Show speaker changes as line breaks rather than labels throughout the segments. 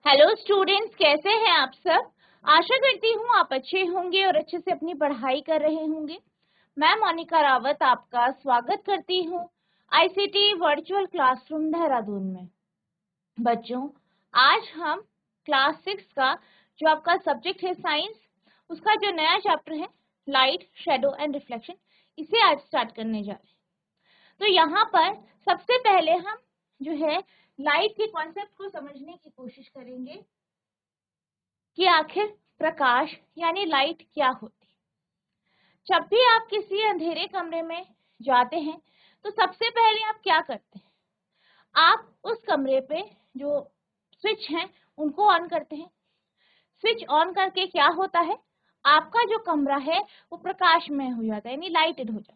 Hello students, कैसे हैं आप सब। आशा करती हूँ आप अच्छे होंगे और अच्छे से अपनी पढ़ाई कर रहे होंगे। मैं मोनिका रावत आपका स्वागत करती हूँ आईसीटी वर्चुअल क्लासरूम देहरादून में। बच्चों, आज हम क्लास 6 का जो आपका सब्जेक्ट है साइंस, उसका जो नया चैप्टर है लाइट, शेडो एंड रिफ्लेक्शन, इसे आज स्टार्ट करने जा रहे हैं। तो यहाँ पर सबसे पहले हम जो है लाइट के कॉन्सेप्ट को समझने की कोशिश करेंगे कि आखिर प्रकाश यानी लाइट क्या होती है। जब भी आप किसी अंधेरे कमरे में जाते हैं तो सबसे पहले आप क्या करते हैं, आप उस कमरे पे जो स्विच हैं उनको ऑन करते हैं। स्विच ऑन करके क्या होता है, आपका जो कमरा है वो प्रकाशमय हो जाता है, यानी लाइटेड हो जाता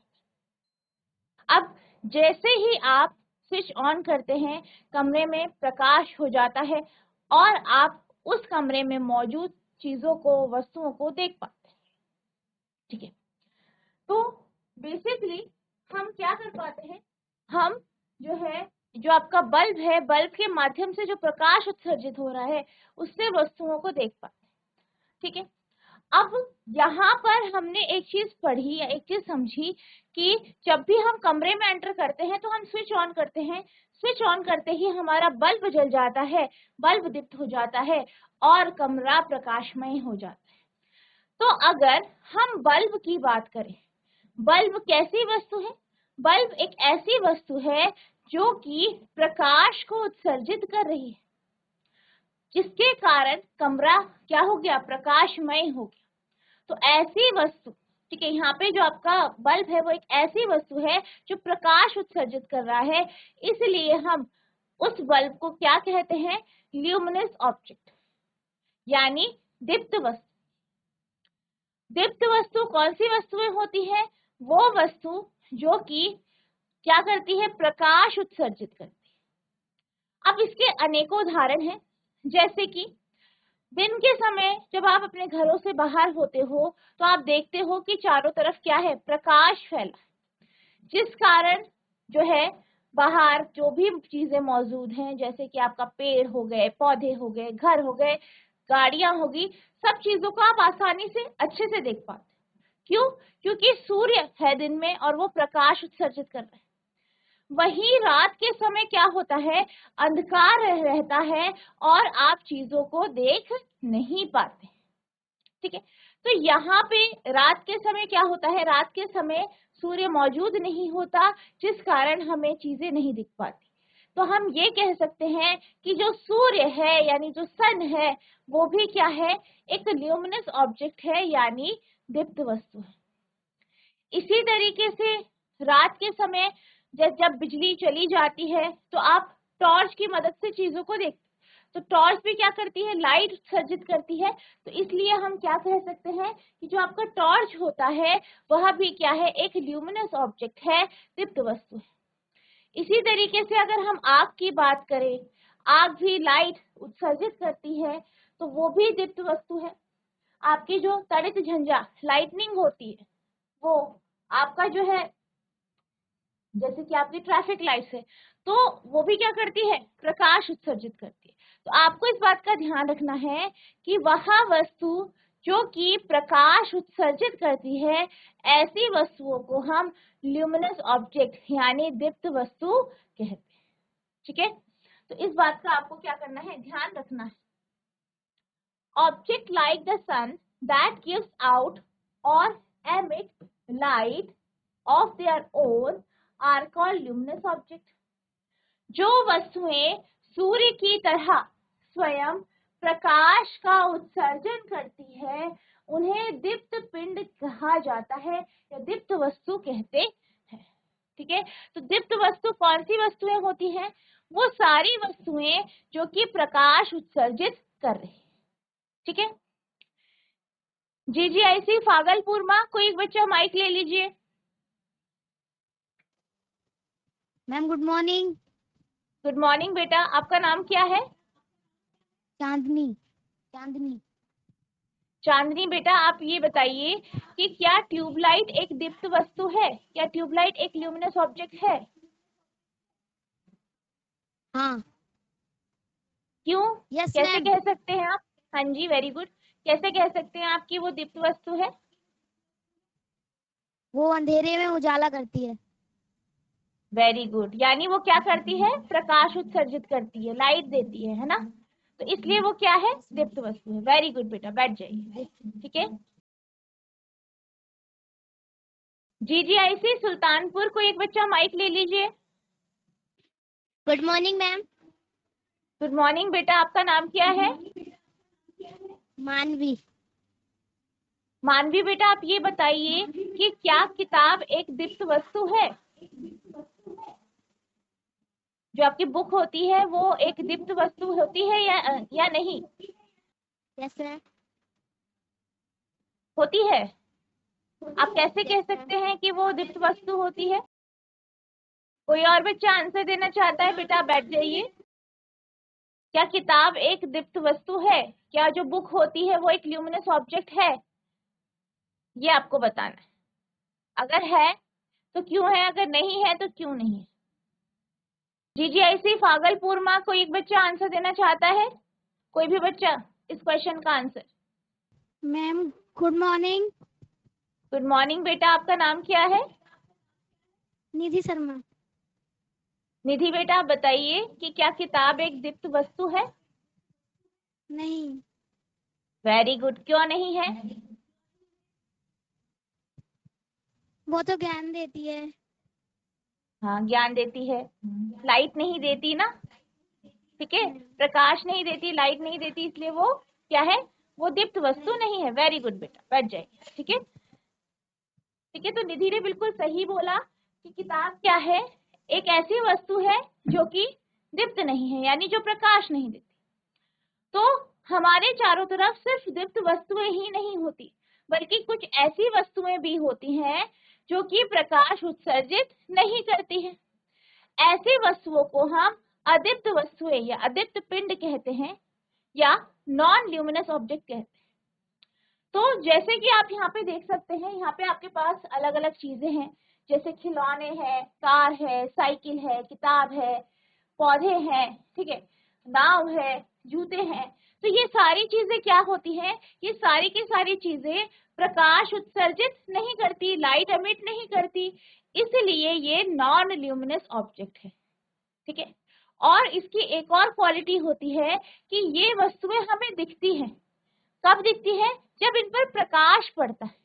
है। अब जैसे ही आप स्विच ऑन करते हैं, कमरे में प्रकाश हो जाता है और आप उस कमरे में मौजूद चीजों को, वस्तुओं को देख पाते हैं। ठीक है, तो बेसिकली हम क्या कर पाते हैं, हम जो है जो आपका बल्ब है, बल्ब के माध्यम से जो प्रकाश उत्सर्जित हो रहा है उससे वस्तुओं को देख पाते हैं। ठीक है, अब यहाँ पर हमने एक चीज पढ़ी या एक चीज समझी कि जब भी हम कमरे में एंटर करते हैं तो हम स्विच ऑन करते हैं। स्विच ऑन करते ही हमारा बल्ब जल जाता है, बल्ब दीप्त हो जाता है और कमरा प्रकाशमय हो जाता है। तो अगर हम बल्ब की बात करें, बल्ब कैसी वस्तु है? बल्ब एक ऐसी वस्तु है जो कि प्रकाश को उत्सर्जित कर रही है, जिसके कारण कमरा क्या हो गया, प्रकाशमय हो गया। तो ऐसी वस्तु, ठीक है, यहाँ पे जो आपका बल्ब है वो एक ऐसी वस्तु है जो प्रकाश उत्सर्जित कर रहा है, इसलिए हम उस बल्ब को क्या कहते हैं, ल्यूमिनस ऑब्जेक्ट यानी दीप्त वस्तु। दीप्त वस्तु कौन सी वस्तुएं होती है, वो वस्तु जो कि क्या करती है, प्रकाश उत्सर्जित करती है। अब इसके अनेकों उदाहरण हैं, जैसे कि दिन के समय जब आप अपने घरों से बाहर होते हो तो आप देखते हो कि चारों तरफ क्या है, प्रकाश फैला, जिस कारण जो है बाहर जो भी चीजें मौजूद हैं, जैसे कि आपका पेड़ हो गए, पौधे हो गए, घर हो गए, गाड़ियां होगी, सब चीजों को आप आसानी से अच्छे से देख पाते। क्यों? क्योंकि सूर्य है दिन में और वो प्रकाश उत्सर्जित कर रहा है। वहीं रात के समय क्या होता है, अंधकार रहता है और आप चीजों को देख नहीं पाते। ठीक है, तो यहाँ पे रात के समय क्या होता है, रात के समय सूर्य मौजूद नहीं होता, जिस कारण हमें चीजें नहीं दिख पाती। तो हम ये कह सकते हैं कि जो सूर्य है यानी जो सन है वो भी क्या है, एक ल्यूमिनस ऑब्जेक्ट है यानी दीप्त वस्तु है। इसी तरीके से रात के समय जब बिजली चली जाती है तो आप टॉर्च की मदद से चीजों को देखते, तो टॉर्च भी क्या करती है, लाइट उत्सर्जित करती है। तो इसलिए हम क्या कह सकते हैं कि जो आपका टॉर्च होता है वह भी क्या है, एक ल्यूमिनस ऑब्जेक्ट है, दीप्त वस्तु है। इसी तरीके से अगर हम आग की बात करें, आग भी लाइट उत्सर्जित करती है, तो वो भी दीप्त वस्तु है। आपकी जो तड़ित झंझा लाइटनिंग होती है वो आपका जो है, जैसे कि आपकी ट्रैफिक लाइट्स है, तो वो भी क्या करती है, प्रकाश उत्सर्जित करती है। तो आपको इस बात का ध्यान रखना है कि वह वस्तु जो कि प्रकाश उत्सर्जित करती है, ऐसी वस्तुओं को हम ल्यूमिनस ऑब्जेक्ट यानी दीप्त वस्तु कहते हैं। ठीक है, तो इस बात का आपको क्या करना है, ध्यान रखना है। Object like the sun that gives out और emit light of their own are called luminous object। जो वस्तुएं सूर्य की तरह स्वयं प्रकाश का उत्सर्जन करती है उन्हें दीप्त पिंड कहा जाता है या दीप्त वस्तु कहते हैं। ठीक है, तो दीप्त वस्तु कौन सी वस्तुएं होती हैं, वो सारी वस्तुएं जो कि प्रकाश उत्सर्जित कर रही है। ठीक है, जीजीआईसी फागलपुर में कोई एक बच्चा माइक ले लीजिए।
Ma'am good morning.
Good morning बेटा, आपका नाम क्या है?
चांदनी। चांदनी।
चांदनी बेटा, आप ये बताइए कि क्या ट्यूबलाइट एक दीप्त वस्तु है, क्या ट्यूबलाइट एक ल्यूमिनस ऑब्जेक्ट है?
हाँ।
क्यों,
यस
कैसे
मैम।
कह सकते हैं आप? हाँ जी, वेरी गुड। कैसे कह सकते हैं आप कि वो दीप्त वस्तु है?
वो अंधेरे में उजाला करती है।
वेरी गुड, यानी वो क्या करती है? प्रकाश उत्सर्जित करती है, लाइट देती है ना? तो इसलिए वो क्या है?
Yes ma'am.
दीप्त वस्तु है। वेरी गुड बेटा, बैठ जाइए। ठीक है। GGIC सुल्तानपुर को एक बच्चा माइक ले लीजिए।
Good morning ma'am.
Good morning बेटा, आपका नाम क्या है?
मानवी।
मानवी बेटा, आप ये बताइए कि क्या किताब एक दीप्त वस्तु है? जो आपकी बुक होती है वो एक दीप्त वस्तु होती है या नहीं?
Yes ma'am.
होती है। आप कैसे कह
यस मैम।
सकते हैं कि वो दीप्त वस्तु होती है? कोई और बच्चा आंसर देना चाहता है? बेटा बैठ जाइए। क्या किताब एक दीप्त वस्तु है? क्या जो बुक होती है वो एक ल्यूमिनस ऑब्जेक्ट है? ये आपको बताना है। अगर है तो क्यों है, अगर नहीं है तो क्यों नहीं है? GGIC भागलपुर में कोई एक बच्चा आंसर देना चाहता है? कोई भी बच्चा इस क्वेश्चन का answer?
Ma'am good morning.
Good morning बेटा, आपका नाम क्या है?
निधि शर्मा।
निधि बेटा, आप बताइए कि क्या किताब एक दीप्त वस्तु है?
नहीं।
वेरी गुड, क्यों नहीं है?
वो तो ज्ञान देती है।
हाँ, ज्ञान देती है, लाइट नहीं देती ना। ठीक है, प्रकाश नहीं देती, लाइट नहीं देती, इसलिए वो क्या है? वो दीप्त वस्तु नहीं है। वेरी गुड बेटा, बैठ जाइए। ठीक है। ठीक है, तो निधि ने बिल्कुल सही बोला कि किताब क्या है? एक ऐसी वस्तु है जो कि दीप्त नहीं है, यानी जो प्रकाश नहीं देती। तो हमारे चारों तरफ सिर्फ दीप्त वस्तुएं ही नहीं होती, बल्कि कुछ ऐसी वस्तुएं भी होती हैं जो कि प्रकाश उत्सर्जित नहीं करती हैं। ऐसी वस्तुओं को हम अदीप्त वस्तुएं या अदीप्त पिंड कहते हैं, या नॉन ल्यूमिनस ऑब्जेक्ट कहते हैं। तो जैसे कि आप यहाँ पे देख सकते हैं, यहाँ पे आपके पास अलग अलग चीजें हैं, जैसे खिलौने हैं, कार है, साइकिल है, किताब है, पौधे हैं, ठीक है, नाव है, जूते हैं। तो ये सारी चीजें क्या होती हैं? ये सारी की सारी चीजें प्रकाश उत्सर्जित नहीं करती, लाइट एमिट नहीं करती, इसलिए ये नॉन ल्यूमिनस ऑब्जेक्ट है। ठीक है। और इसकी एक और क्वालिटी होती है कि ये वस्तुएं हमें दिखती हैं। कब दिखती है? जब इन पर प्रकाश पड़ता है।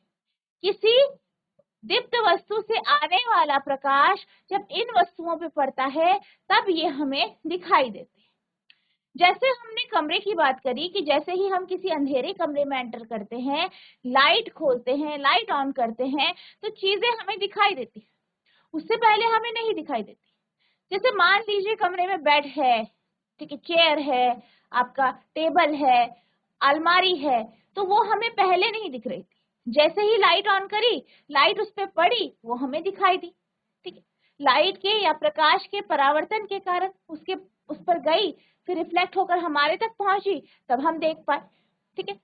किसी दीप्त वस्तु से आने वाला प्रकाश जब इन वस्तुओं पे पड़ता है तब ये हमें दिखाई देते हैं। जैसे हमने कमरे की बात करी कि जैसे ही हम किसी अंधेरे कमरे में एंटर करते हैं, लाइट खोलते हैं, लाइट ऑन करते हैं, तो चीजें हमें दिखाई देती है, उससे पहले हमें नहीं दिखाई देती। जैसे मान लीजिए कमरे में बेड है, ठीक है, चेयर है, आपका टेबल है, अलमारी है, तो वो हमें पहले नहीं दिख रही थी। जैसे ही लाइट ऑन करी, लाइट उस पर पड़ी, वो हमें दिखाई दी। ठीक है, लाइट के या प्रकाश के परावर्तन के कारण उसके उस पर गई, फिर रिफ्लेक्ट होकर हमारे तक पहुंची, तब हम देख पाए। ठीक है,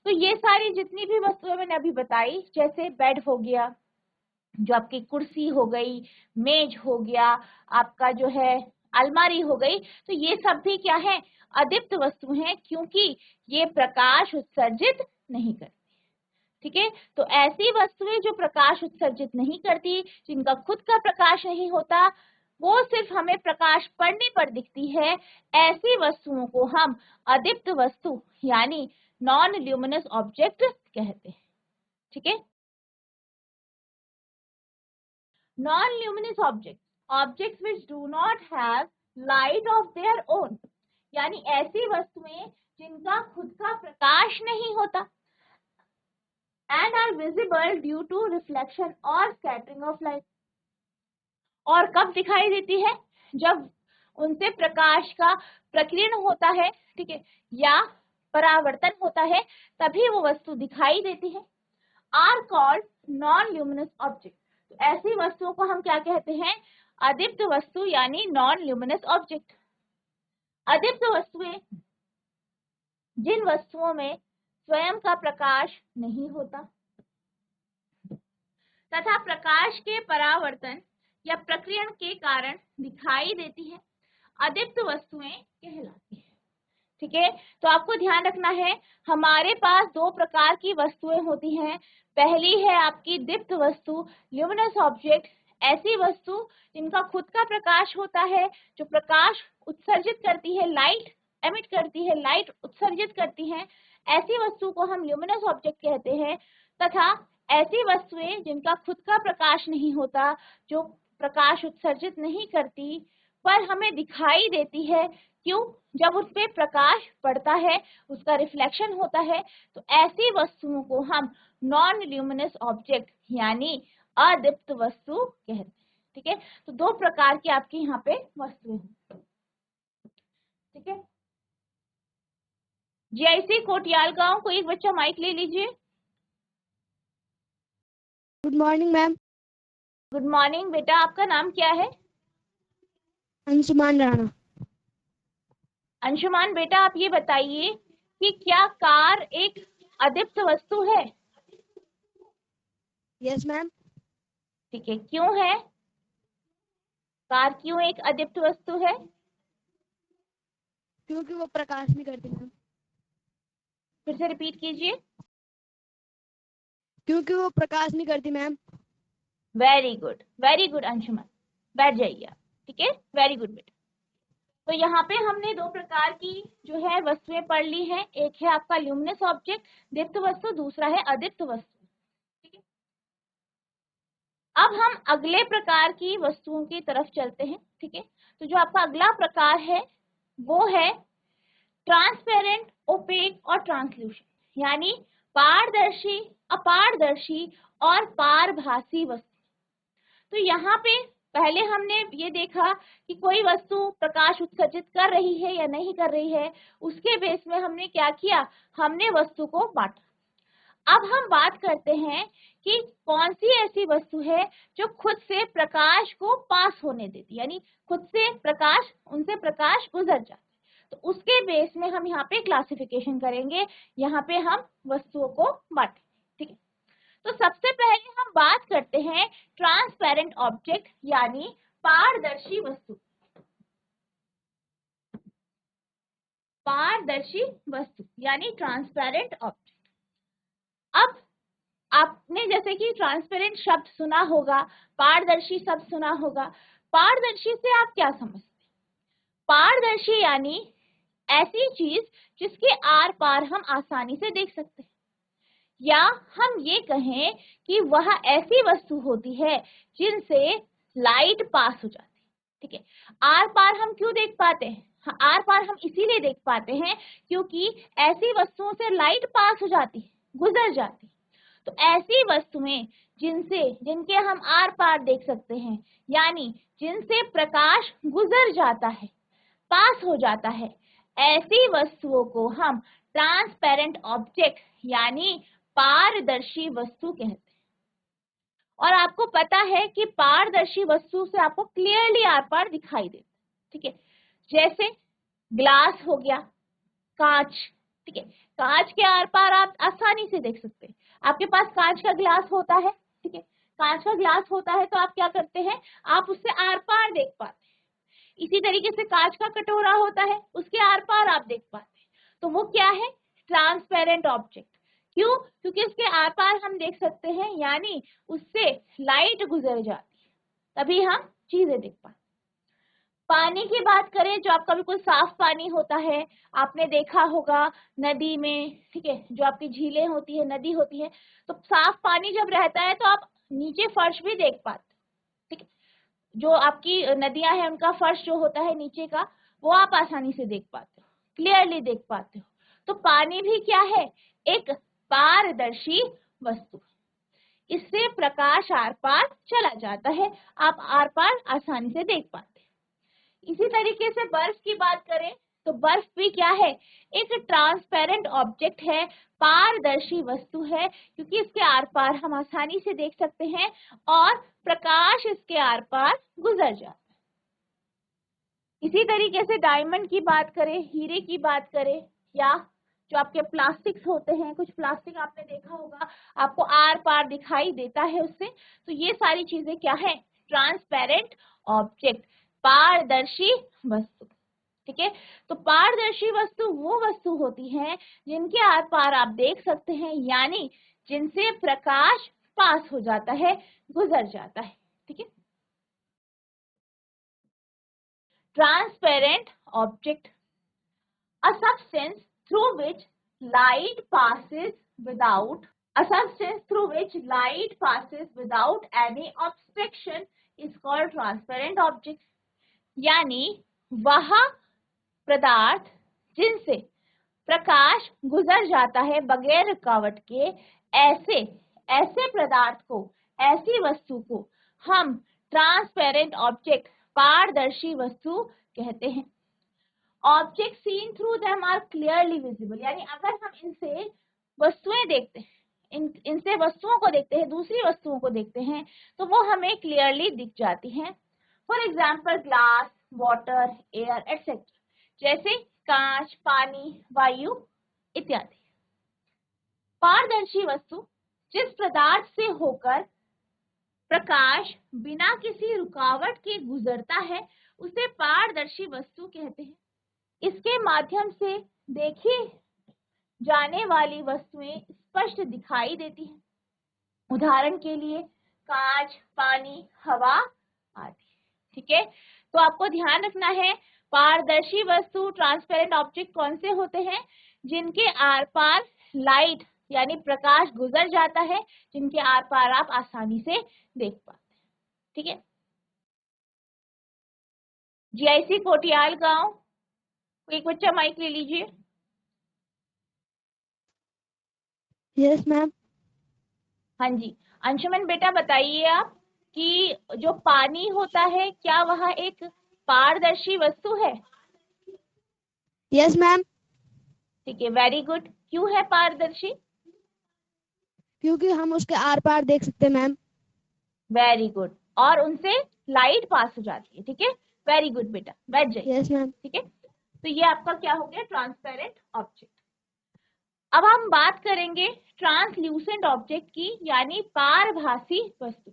तो ये सारी जितनी भी वस्तुएं मैंने अभी बताई, जैसे बेड हो गया, जो आपकी कुर्सी हो गई, मेज हो गया, आपका जो है अलमारी हो गई, तो ये सब भी क्या है? अदीप्त वस्तु हैं, क्योंकि ये प्रकाश उत्सर्जित नहीं करती। ठीक है, तो ऐसी वस्तुएं जो प्रकाश उत्सर्जित नहीं करती, जिनका खुद का प्रकाश नहीं होता, वो सिर्फ हमें प्रकाश पड़ने पर दिखती है, ऐसी वस्तुओं को हम अदीप्त वस्तु यानी नॉन ल्यूमिनस ऑब्जेक्ट कहते हैं। ठीक है, non-luminous objects, objects which do not have light of their own, यानी ऐसी वस्तुएं जिनका खुद का प्रकाश नहीं होता, and are visible due to reflection or scattering of light। और कब दिखाई देती है? जब उनसे प्रकाश का प्रकीर्ण होता है, ठीक है, या परावर्तन होता है, तभी वो वस्तु दिखाई देती है। Are called non luminous object. तो ऐसी वस्तुओं को हम क्या कहते हैं? अदीप्त वस्तु यानी नॉन ल्यूमिनस ऑब्जेक्ट। अदीप्त वस्तुएं जिन वस्तुओं में स्वयं का प्रकाश नहीं होता तथा प्रकाश के परावर्तन या प्रकीर्ण के कारण दिखाई देती है, अदीप्त वस्तुएं कहलाती है। ठीक है। तो आपको ध्यान रखना है, हमारे पास दो प्रकार की वस्तुएं होती हैं। पहली है आपकी दीप्त वस्तु, ल्यूमिनस ऑब्जेक्ट, ऐसी वस्तु जिनका खुद का प्रकाश होता है, जो प्रकाश उत्सर्जित करती है, लाइट एमिट करती है, लाइट उत्सर्जित करती है, ऐसी वस्तु को हम ल्यूमिनस ऑब्जेक्ट कहते हैं। तथा ऐसी वस्तुएं जिनका खुद का प्रकाश नहीं होता, जो प्रकाश उत्सर्जित नहीं करती पर हमें दिखाई देती है, क्यों? जब उस पे प्रकाश पड़ता है, उसका रिफ्लेक्शन होता है, तो ऐसी वस्तुओं को हम नॉन ल्यूमिनस ऑब्जेक्ट यानी अदीप्त वस्तु कहते हैं। ठीक है, तो दो प्रकार की आपके यहाँ पे वस्तुएं हैं। ठीक है, जीआईसी कोटियाल गांव को एक बच्चा माइक ले लीजिए।
Good morning ma'am.
Good morning बेटा, आपका नाम क्या है?
अंशुमान राणा।
अंशुमान बेटा, आप ये बताइए कि क्या कार एक अदीप्त वस्तु है?
Yes ma'am.
ठीक है, क्यों है? कार क्यों एक अदीप्त वस्तु है?
क्योंकि वो प्रकाश नहीं करती मैम।
फिर से रिपीट कीजिए।
क्योंकि वो प्रकाश नहीं करती मैम।
वेरी गुड अंशुमान, बैठ जाइए आप। ठीक है, वेरी गुड बेटा। तो यहाँ पे हमने दो प्रकार की जो है वस्तुएं पढ़ ली हैं। एक है आपका ल्यूमिनस ऑब्जेक्ट दीप्त वस्तु, दूसरा है अदीप्त वस्तु। ठीक है, अब हम अगले प्रकार की वस्तुओं की तरफ चलते हैं। ठीक है, तो जो आपका अगला प्रकार है वो है ट्रांसपेरेंट, ओपेक और ट्रांसल्यूशन, यानी पारदर्शी, अपारदर्शी और पारभासी वस्तु। तो यहाँ पे पहले हमने ये देखा कि कोई वस्तु प्रकाश उत्सर्जित कर रही है या नहीं कर रही है, उसके बेस में हमने क्या किया, हमने वस्तु को बांटा। अब हम बात करते हैं कि कौन सी ऐसी वस्तु है जो खुद से प्रकाश को पास होने देती, यानी खुद से प्रकाश, उनसे प्रकाश गुजर जाता है। तो उसके बेस में हम यहाँ पे क्लासिफिकेशन करेंगे, यहाँ पे हम वस्तुओं को बांटें। ठीक है, तो सबसे पहले हम बात करते हैं ट्रांसपेरेंट ऑब्जेक्ट यानी पारदर्शी वस्तु। पारदर्शी वस्तु यानी ट्रांसपेरेंट ऑब्जेक्ट। अब आपने जैसे कि ट्रांसपेरेंट शब्द सुना होगा, पारदर्शी शब्द सुना होगा। पारदर्शी से आप क्या समझते हैं? पारदर्शी यानी ऐसी चीज जिसके आर पार हम आसानी से देख सकते हैं, या हम ये कहें कि वह ऐसी वस्तु होती है जिनसे लाइट पास हो जाती है। ठीक है, आर पार हम क्यों देख पाते हैं? आर पार हम इसीलिए देख पाते हैं क्योंकि ऐसी वस्तुओं से लाइट पास हो जाती है, गुजर जाती है। तो ऐसी वस्तुएं जिनके हम आर पार देख सकते हैं, यानी जिनसे प्रकाश गुजर जाता है, पास हो जाता है, ऐसी वस्तुओं को हम ट्रांसपेरेंट ऑब्जेक्ट यानी पारदर्शी वस्तु कहते हैं। और आपको पता है कि पारदर्शी वस्तु से आपको क्लियरली आर पार दिखाई देता है। ठीक है, जैसे ग्लास हो गया, कांच। ठीक है, कांच के आर पार आप आसानी से देख सकते हैं। आपके पास कांच का ग्लास होता है, ठीक है, कांच का ग्लास होता है तो आप क्या करते हैं, आप उससे आर पार देख पाते हैं। इसी तरीके से कांच का कटोरा होता है, उसके आर पार आप देख पाते हैं। तो वो क्या है, ट्रांसपेरेंट ऑब्जेक्ट। क्यों? क्योंकि उसके आर पार हम देख सकते हैं, यानी उससे लाइट गुजर जाती है, तभी हम चीजें देख पाते। पानी की बात करें, जो आपका बिल्कुल साफ पानी होता है, आपने देखा होगा नदी में, ठीक है, जो आपकी झीलें होती है, नदी होती है, तो साफ पानी जब रहता है तो आप नीचे फर्श भी देख पाते। ठीक है, जो आपकी नदियां हैं उनका फर्श जो होता है नीचे का, वो आप आसानी से देख पाते हो, क्लियरली देख पाते हो। तो पानी भी क्या है, एक पारदर्शी वस्तु, इससे प्रकाश आर पार चला जाता है, आप आर पार आसानी से देख पाते हैं। इसी तरीके से बर्फ की बात करें तो बर्फ भी क्या है, एक ट्रांसपेरेंट ऑब्जेक्ट है, पारदर्शी वस्तु है, क्योंकि इसके आर पार हम आसानी से देख सकते हैं और प्रकाश इसके आर पार गुजर जाता है। इसी तरीके से डायमंड की बात करें, हीरे की बात करें, या जो आपके प्लास्टिक्स होते हैं, कुछ प्लास्टिक आपने देखा होगा, आपको आर पार दिखाई देता है उससे। तो ये सारी चीजें क्या है, ट्रांसपेरेंट ऑब्जेक्ट, पारदर्शी वस्तु। ठीक है। तो पारदर्शी वस्तु वो वस्तु होती है जिनके आर पार आप देख सकते हैं, यानी जिनसे प्रकाश पास हो जाता है, गुजर जाता है। ठीक है। Transparent object, a substance through which light passes without any obstruction is called transparent object। यानी वह पदार्थ जिनसे प्रकाश गुजर जाता है बगैर रुकावट के, ऐसे पदार्थ को, ऐसी वस्तु को हम ट्रांसपेरेंट ऑब्जेक्ट, पारदर्शी वस्तु कहते हैं। Object seen through them are clearly visible, यानी अगर हम इनसे वस्तुएं देखते हैं, इनसे वस्तुओं को देखते हैं, दूसरी वस्तुओं को देखते हैं, तो वो हमें क्लियरली दिख जाती हैं। For example glass, water, air etcetera, जैसे कांच, पानी, वायु इत्यादि। पारदर्शी वस्तु जिस पदार्थ से होकर प्रकाश बिना किसी रुकावट के गुजरता है, उसे पारदर्शी वस्तु कहते हैं। इसके माध्यम से देखी जाने वाली वस्तुएं स्पष्ट दिखाई देती हैं। उदाहरण के लिए कांच, पानी, हवा आदि। ठीक है। तो आपको ध्यान रखना है, पारदर्शी वस्तु, ट्रांसपेरेंट ऑब्जेक्ट कौन से होते हैं? जिनके आर पार लाइट यानी प्रकाश गुजर जाता है, जिनके आर पार आप आसानी से देख पाते हैं। ठीक है। जीआईसी कोटियाल गांव, एक बच्चा माइक ले लीजिए।
Yes ma'am.
हाँ जी, अंशुमन बेटा बताइए आप कि जो पानी होता है क्या वह एक पारदर्शी वस्तु है?
Yes ma'am.
ठीक है, वेरी गुड। क्यों है पारदर्शी?
क्योंकि हम उसके आर पार देख सकते हैं मैम।
वेरी गुड, और उनसे लाइट पास हो जाती है। ठीक है, वेरी गुड बेटा, बैठ जाइए।
Yes ma'am.
ठीक है, तो ये आपका क्या हो गया? Transparent object. अब हम बात करेंगे ट्रांसल्यूसेंट ऑब्जेक्ट की, यानी पारभासी वस्तु।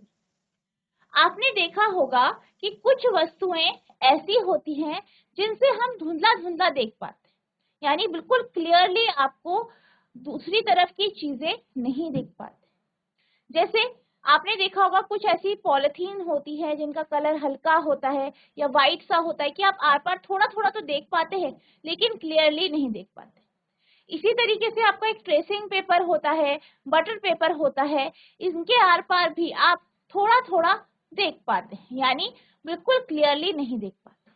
आपने देखा होगा कि कुछ वस्तुएं ऐसी होती हैं जिनसे हम धुंधला धुंधला देख पाते हैं, यानी बिल्कुल क्लियरली आपको दूसरी तरफ की चीजें नहीं दिख पाते। जैसे आपने देखा होगा कुछ ऐसी पॉलिथीन होती है जिनका कलर हल्का होता है या व्हाइट सा होता है कि आप आर पार थोड़ा थोड़ा तो देख पाते हैं, लेकिन क्लियरली नहीं देख पाते। इसी तरीके से आपका एक ट्रेसिंग पेपर होता है, बटर पेपर होता है, इनके आर पार भी आप थोड़ा थोड़ा देख पाते हैं, यानी बिल्कुल क्लियरली नहीं देख पाते।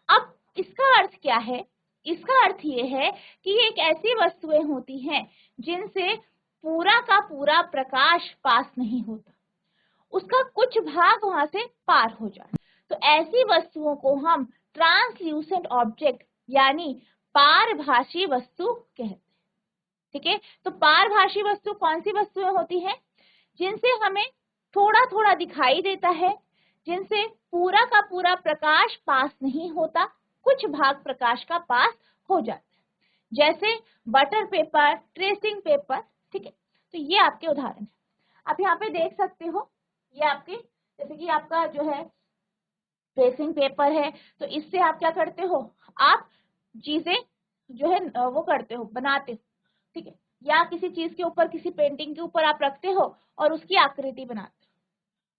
अब इसका अर्थ क्या है? इसका अर्थ ये है कि ये एक ऐसी वस्तुएं होती हैं जिनसे पूरा का पूरा प्रकाश पास नहीं होता, उसका कुछ भाग वहां से पार हो जाए। तो ऐसी वस्तुओं को हम ट्रांसल्यूसेंट ऑब्जेक्ट यानी पारभासी वस्तु कहते हैं। ठीक है, तो पारभासी वस्तु कौन सी वस्तुएं होती हैं? जिनसे हमें थोड़ा थोड़ा दिखाई देता है, जिनसे पूरा का पूरा प्रकाश पास नहीं होता, कुछ भाग प्रकाश का पास हो जाता है, जैसे बटर पेपर, ट्रेसिंग पेपर। ठीक है, तो ये आपके उदाहरण है। आप यहाँ पे देख सकते हो, ये आपके जैसे कि आपका जो है ट्रेसिंग पेपर है, तो इससे आप क्या करते हो? आप चीजें जो है वो करते हो, बनाते हो। ठीक है, या किसी चीज के ऊपर, किसी पेंटिंग के ऊपर आप रखते हो और उसकी आकृति बनाते हो।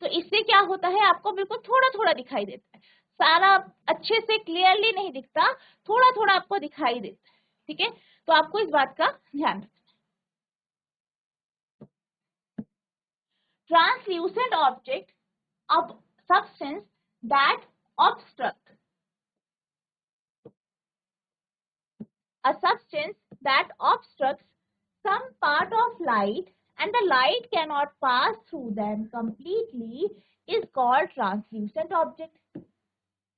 तो इससे क्या होता है? आपको बिल्कुल थोड़ा थोड़ा दिखाई देता है, सारा अच्छे से क्लियरली नहीं दिखता, थोड़ा थोड़ा आपको दिखाई देता है। ठीक है, तो आपको इस बात का ध्यान रखना। Translucent object of substance that obstruct, a substance that obstructs some part of light and the light cannot pass through them completely is called translucent object।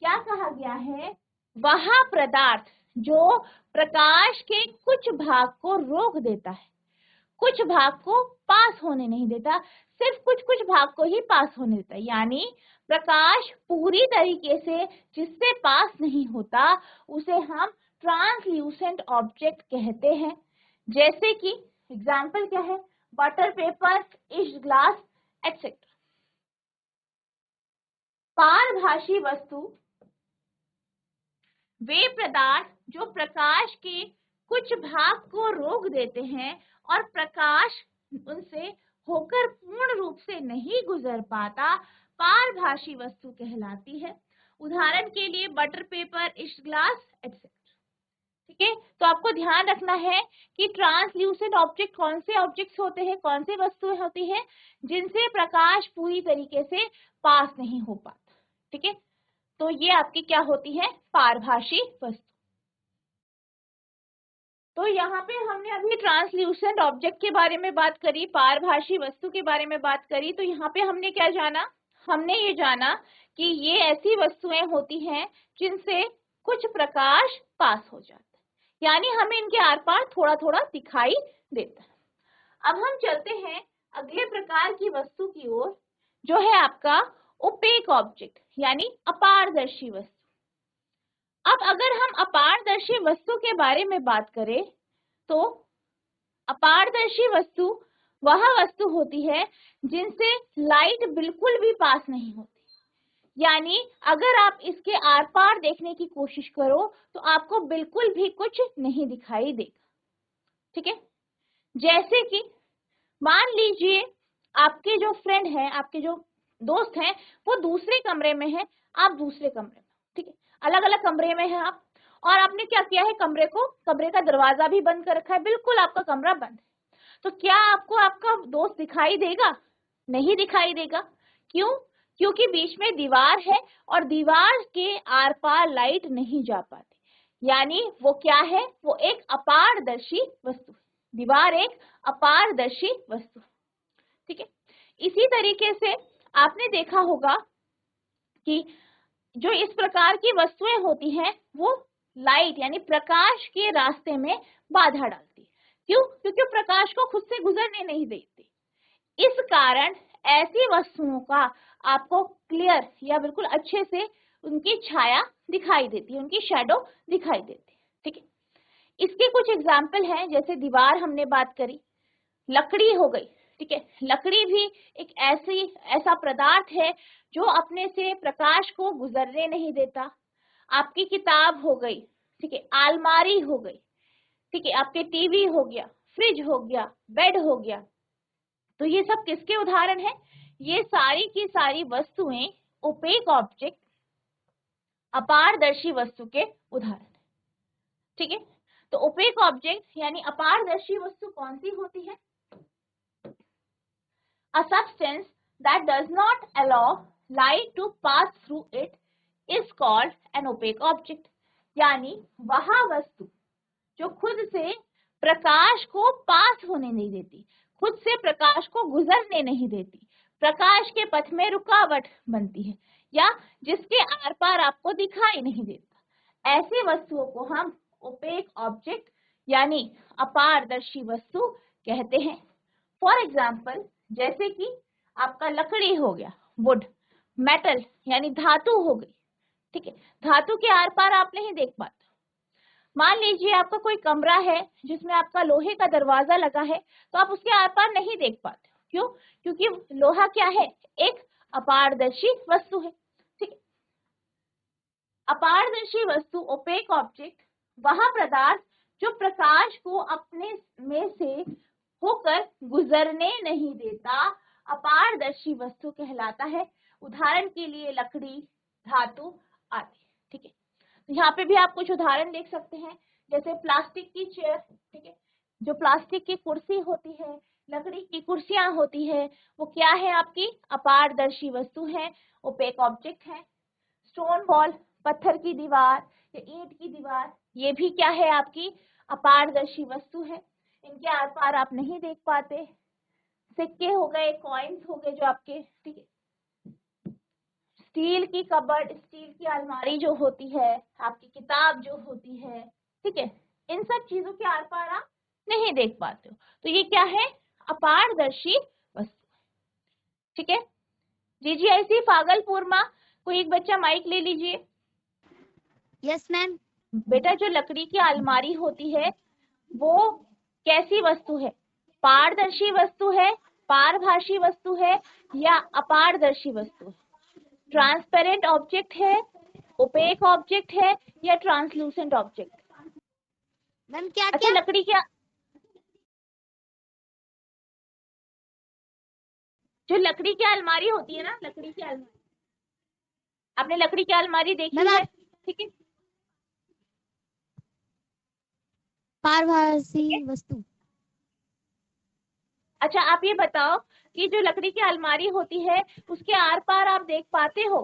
क्या कहा गया है? वह पदार्थ जो प्रकाश के कुछ भाग को रोक देता है, कुछ भाग को पास होने नहीं देता, सिर्फ कुछ कुछ भाग को ही पास होने देता है, यानी प्रकाश पूरी तरीके से जिससे पास नहीं होता उसे हम ट्रांसल्यूसेंट ऑब्जेक्ट कहते हैं। जैसे कि एग्जाम्पल क्या है? बटर पेपर, इश ग्लास एटसेट्रा। पारभासी वस्तु वे पदार्थ जो प्रकाश के कुछ भाग को रोक देते हैं और प्रकाश उनसे होकर पूर्ण रूप से नहीं गुजर पाता, पारभासी वस्तु कहलाती है। उदाहरण के लिए butter paper, east glass etcetera. ठीक है, तो आपको ध्यान रखना है कि ट्रांसल्यूसेंट ऑब्जेक्ट कौन से ऑब्जेक्ट्स होते हैं, कौन से वस्तुएं होती है जिनसे प्रकाश पूरी तरीके से पास नहीं हो पाता। ठीक है, तो ये आपकी क्या होती है, पारभासी वस्तु। तो यहाँ पे हमने अभी ट्रांसल्यूसेंट ऑब्जेक्ट के बारे में बात करी, पारभासी वस्तु के बारे में बात करी। तो यहाँ पे हमने क्या जाना, हमने ये जाना कि ये ऐसी वस्तुएं होती हैं जिनसे कुछ प्रकाश पास हो जाता है, यानी हमें इनके आर पार थोड़ा थोड़ा दिखाई देता है। अब हम चलते हैं अगले प्रकार की वस्तु की ओर, जो है आपका ओपेक ऑब्जेक्ट यानी अपारदर्शी वस्तु। अब अगर हम अपारदर्शी वस्तु के बारे में बात करें तो अपारदर्शी वस्तु वह वस्तु होती है जिनसे लाइट बिल्कुल भी पास नहीं होती, यानी अगर आप इसके आर पार देखने की कोशिश करो तो आपको बिल्कुल भी कुछ नहीं दिखाई देगा। ठीक है, जैसे कि मान लीजिए आपके जो फ्रेंड है, आपके जो दोस्त हैं, वो दूसरे कमरे में है, आप दूसरे कमरे में। ठीक है, अलग अलग कमरे में है आप, और आपने क्या किया है, कमरे का दरवाजा भी बंद कर रखा है, बिल्कुल आपका कमरा बंद है। तो क्या आपको आपका दोस्त दिखाई देगा? नहीं दिखाई देगा। क्यों? क्योंकि बीच में दीवार है और दीवार के आर पार लाइट नहीं जा पाती, यानी वो क्या है, वो एक अपारदर्शी वस्तु है। दीवार एक अपारदर्शी वस्तु। ठीक है, इसी तरीके से आपने देखा होगा कि जो इस प्रकार की वस्तुएं होती हैं वो लाइट यानी प्रकाश के रास्ते में बाधा डालती है। क्यों? क्योंकि प्रकाश को खुद से गुजरने नहीं देती। इस कारण ऐसी वस्तुओं का आपको क्लियर या बिल्कुल अच्छे से उनकी छाया दिखाई देती है, उनकी शैडो दिखाई देती है। ठीक है, इसके कुछ एग्जाम्पल हैं, जैसे दीवार हमने बात करी, लकड़ी हो गई। ठीक है, लकड़ी भी एक ऐसा पदार्थ है जो अपने से प्रकाश को गुजरने नहीं देता। आपकी किताब हो गई, ठीक है, अलमारी हो गई, ठीक है, आपके टीवी हो गया, फ्रिज हो गया, बेड हो गया। तो ये सब किसके उदाहरण है? ये सारी की सारी वस्तुएं ओपेक ऑब्जेक्ट, अपारदर्शी वस्तु के उदाहरण है। ठीक है, तो ओपेक ऑब्जेक्ट यानी अपारदर्शी वस्तु कौन सी होती है? A substance that does not allow light to pass through it is called an opaque object. यानी वह वस्तु जो खुद से प्रकाश को पास होने नहीं देती, खुद से प्रकाश को गुजरने नहीं देती, प्रकाश के पथ में रुकावट बनती है, या जिसके आर पार आपको दिखाई नहीं देता, ऐसी वस्तुओं को हम ओपेक ऑब्जेक्ट यानी अपारदर्शी वस्तु कहते हैं। फॉर एग्जाम्पल, जैसे कि आपका लकड़ी हो गया, वुड, मेटल यानी धातु हो गई। ठीक है, धातु के आर पार आप नहीं देख पाते। मान लीजिए आपका कोई कमरा है जिसमें आपका लोहे का दरवाजा लगा है, तो आप उसके आर पार नहीं देख पाते। क्यों? क्योंकि लोहा क्या है, एक अपारदर्शी वस्तु है। ठीक है, अपारदर्शी वस्तु ओपेक ऑब्जेक्ट वह पदार्थ जो प्रकाश को अपने में से होकर गुजरने नहीं देता, अपारदर्शी वस्तु कहलाता है। उदाहरण के लिए लकड़ी, धातु आदि। ठीक है, तो यहाँ पे भी आप कुछ उदाहरण देख सकते हैं, जैसे प्लास्टिक की चेयर। ठीक है, जो प्लास्टिक की कुर्सी होती है, लकड़ी की कुर्सियां होती है, वो क्या है, आपकी अपारदर्शी वस्तु है, ओपेक ऑब्जेक्ट है। स्टोन वॉल, पत्थर की दीवार या ईंट की दीवार, ये भी क्या है, आपकी अपारदर्शी वस्तु है, इनके आर पार आप नहीं देख पाते। सिक्के हो गए, कॉइन्स हो गए जो आपके, ठीक है, स्टील की कबर्ड, स्टील की अलमारी जो होती है, आपकी किताब जो होती है, ठीक है, इन सब चीजों के आर पार आप नहीं देख पाते हो, तो ये क्या है, अपारदर्शी वस्तु। ठीक है जी। जी ऐसी भागलपुर में कोई एक बच्चा माइक ले लीजिए।
Yes ma'am.
बेटा, जो लकड़ी की अलमारी होती है वो कैसी वस्तु है? पारदर्शी वस्तु है, पारभासी वस्तु है, या अपारदर्शी वस्तु है? ट्रांसपेरेंट ऑब्जेक्ट है, ओपेक ऑब्जेक्ट है या ट्रांसलूसेंट ऑब्जेक्ट?
मैम क्या
अच्छा,
क्या?
लकड़ी क्या, जो लकड़ी की अलमारी होती है ना, लकड़ी की अलमारी, आपने लकड़ी की अलमारी देखी
मैम
है,
आप
ठीक है?
पारभासी
ठीक है,
वस्तु।
अच्छा आप ये बताओ कि जो लकड़ी की अलमारी होती है उसके आर पार आप देख पाते हो?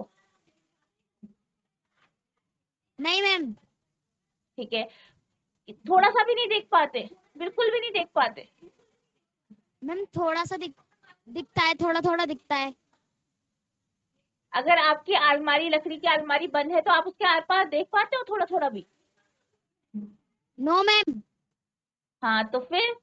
नहीं मैम।
ठीक है, थोड़ा सा भी नहीं देख पाते, बिल्कुल भी नहीं देख पाते?
मैम थोड़ा सा दिखता है, थोड़ा थोड़ा दिखता है।
अगर आपकी अलमारी, लकड़ी की अलमारी बंद है तो आप उसके आर पार देख पाते हो थोड़ा थोड़ा भी?
No ma'am.
हाँ तो फिर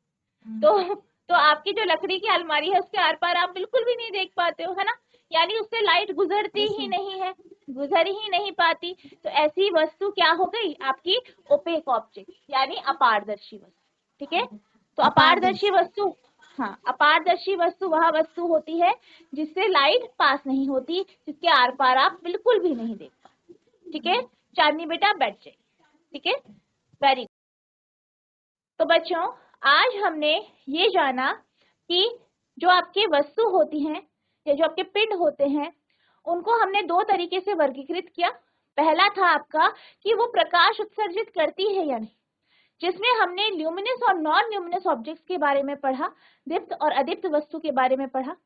तो आपकी जो लकड़ी की अलमारी है उसके आर पार आप बिल्कुल भी नहीं देख पाते हो, है ना? यानी उससे लाइट गुजरती
यस
ही
मैम।
नहीं है, गुजर ही नहीं पाती। तो ऐसी वस्तु क्या हो गई आपकी? ओपेक ऑब्जेक्ट, यानी अपारदर्शी वस्तु। ठीक है, तो अपारदर्शी
अपारदर्शी।
वस्तु, हाँ, अपारदर्शी वस्तु वह वस्तु होती है जिससे लाइट पास नहीं होती, जिसके आर पार आप बिल्कुल भी नहीं देख पाते। ठीक है, चांदनी बेटा बैठ जाइए। ठीक है, वेरी। तो बच्चों, आज हमने ये जाना कि जो आपके वस्तु होती हैं या जो आपके पिंड होते हैं उनको हमने दो तरीके से वर्गीकृत किया। पहला था आपका कि वो प्रकाश उत्सर्जित करती है या नहीं, जिसमें हमने ल्यूमिनस और नॉन ल्यूमिनस ऑब्जेक्ट्स के बारे में पढ़ा, दीप्त और अदीप्त वस्तु के बारे में पढ़ा।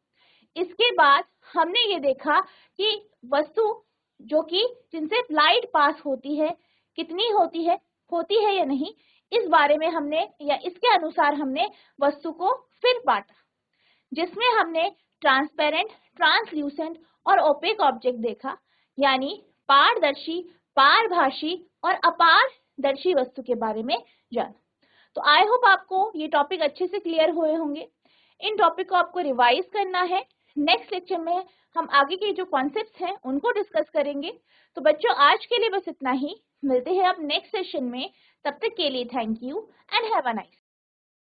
इसके बाद हमने ये देखा कि वस्तु जो कि जिनसे लाइट पास होती है कितनी होती है या नहीं, इस बारे में हमने या इसके अनुसार हमने वस्तु को फिर बांटा, जिसमें हमने ट्रांसपेरेंट, ट्रांसल्यूसेंट और ओपेक ऑब्जेक्ट देखा, यानी पारदर्शी, पारभासी और अपारदर्शी वस्तु के बारे में जाना। तो आई होप आपको ये टॉपिक अच्छे से क्लियर हुए होंगे। इन टॉपिक को आपको रिवाइज करना है। नेक्स्ट लेक्चर में हम आगे के जो कॉन्सेप्ट्स हैं उनको डिस्कस करेंगे। तो बच्चों, आज के लिए बस इतना ही। मिलते हैं अब नेक्स्ट सेशन में। तब तक के लिए thank you and have a nice